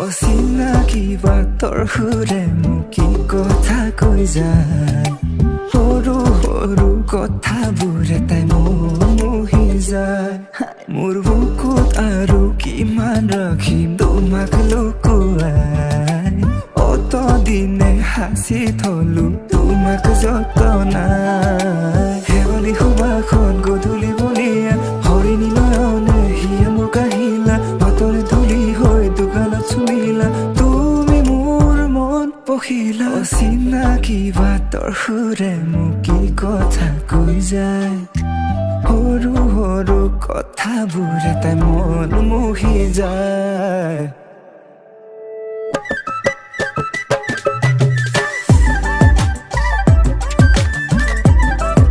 অচিনাকি বাটৰ সুৰে মোক কি কথা কৈ যায় সৰু সৰু কথাবোৰে তাই মন মোহি যায় মোৰ বুকুত আৰু কিমান ৰাখিম তোমাক লুকুৱাই অতদিনে সাঁচি থলো তোমাক যতনাই শেৱালি সুবাসত গধূলি বলিয়া হৰিণী নয়নে হিয়া মোক আহিলা বাটৰে ধূলি হৈ দোকানত চুমিলা তুমি মোৰ মন পখিলা অচিনাকি বাটৰ সুৰে মোক কি কথা কৈ যায় সৰু সৰু কথাবোৰে তাই মন মোহি যায়